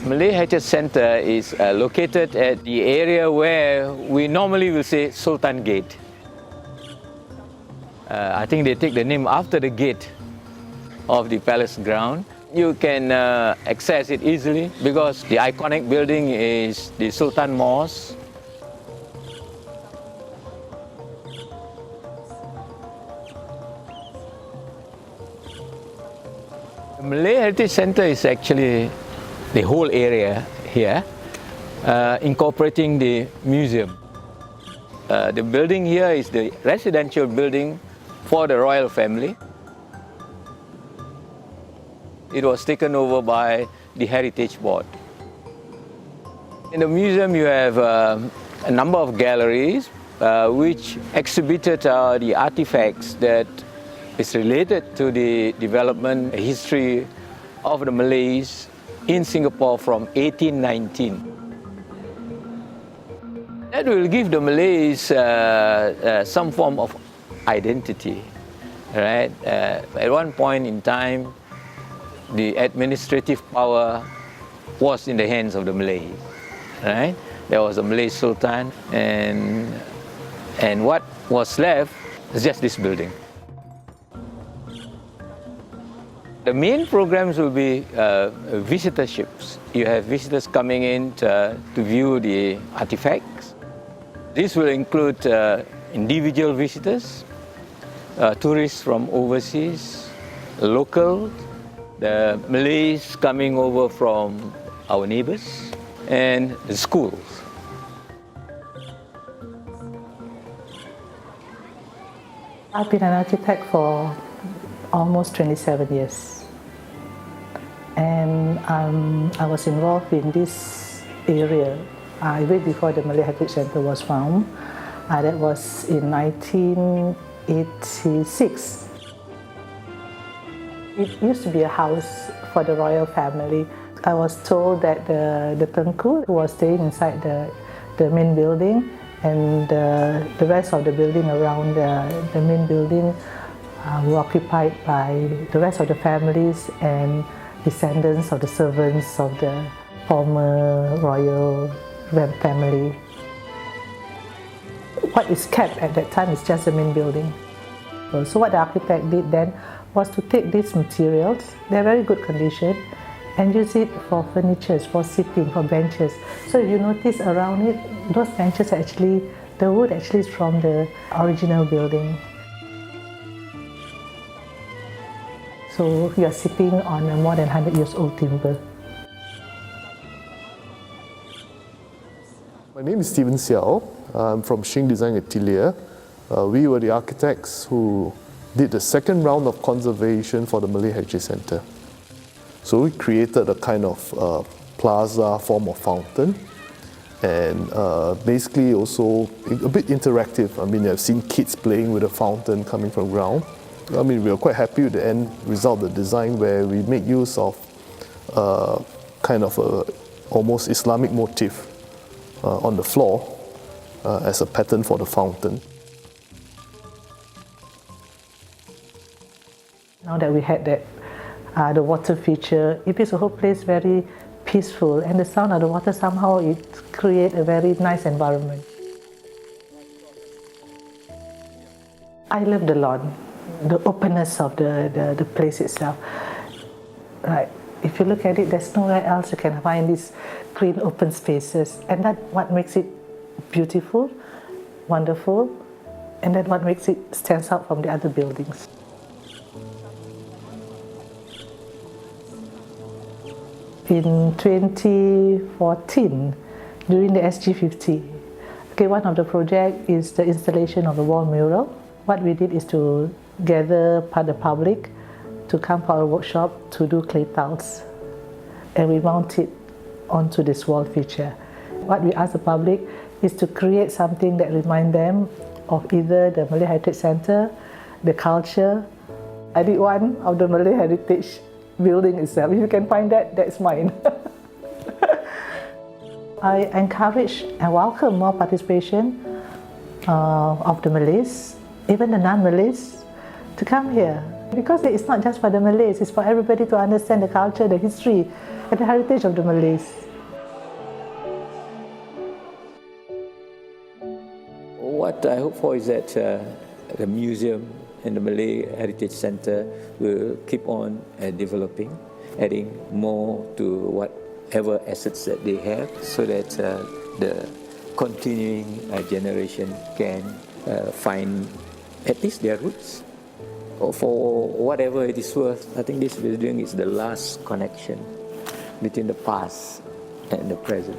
Malay Heritage Centre is located at the area where we normally will say Sultan Gate. I think they take the name after the gate of the palace ground. You can access it easily because the iconic building is the Sultan Mosque. The Malay Heritage Centre is actually the whole area here, incorporating the museum. The building here is the residential building for the royal family. It was taken over by the Heritage Board. In the museum you have a number of galleries which exhibited the artifacts that is related to the development history of the Malays in Singapore from 1819. That will give the Malays some form of identity, right? At one point in time, the administrative power was in the hands of the Malays, right? There was a Malay Sultan, and what was left is just this building. The main programs will be visitorships. You have visitors coming in to view the artifacts. This will include individual visitors, tourists from overseas, locals, the Malays coming over from our neighbors, and the schools. I've been an architect for almost 27 years, and I was involved in this area way before the Malay Heritage Centre was found. That was in 1986. It used to be a house for the royal family. I was told that the Tengku who was staying inside the main building, and the rest of the building around the main building were occupied by the rest of the families and descendants of the servants of the former royal family. What is kept at that time is just the main building. So what the architect did then was to take these materials, they're very good condition, and use it for furniture, for sitting, for benches. So if you notice around it, those benches actually, the wood actually is from the original building. So you are sitting on a more than 100 years old timber. My name is Stephen Xiao. I'm from Shing Design Atelier. We were the architects who did the second round of conservation for the Malay Heritage Centre. So we created a kind of plaza form of fountain, and basically also a bit interactive. I mean, I've seen kids playing with a fountain coming from ground. I mean, we were quite happy with the end result, the design, where we make use of kind of a almost Islamic motif on the floor as a pattern for the fountain. Now that we had that, the water feature, it makes the whole place very peaceful, and the sound of the water somehow it creates a very nice environment. I love the lawn, the openness of the place itself. Right. If you look at it, there's nowhere else you can find these green open spaces, and that's what makes it beautiful, wonderful, and that's what makes it stands out from the other buildings. In 2014, during the SG50, one of the projects is the installation of a wall mural. What we did is to gather the public to come for our workshop to do clay tiles, and we mount it onto this wall feature. What we ask the public is to create something that reminds them of either the Malay Heritage Centre, the culture. I did one of the Malay Heritage building itself. If you can find that, that's mine. I encourage and welcome more participation of the Malays, even the non-Malays, to come here. Because it's not just for the Malays, it's for everybody to understand the culture, the history, and the heritage of the Malays. What I hope for is that the museum and the Malay Heritage Centre will keep on developing, adding more to whatever assets that they have, so that the continuing generation can find at least their roots. For whatever it is worth, I think this building is the last connection between the past and the present.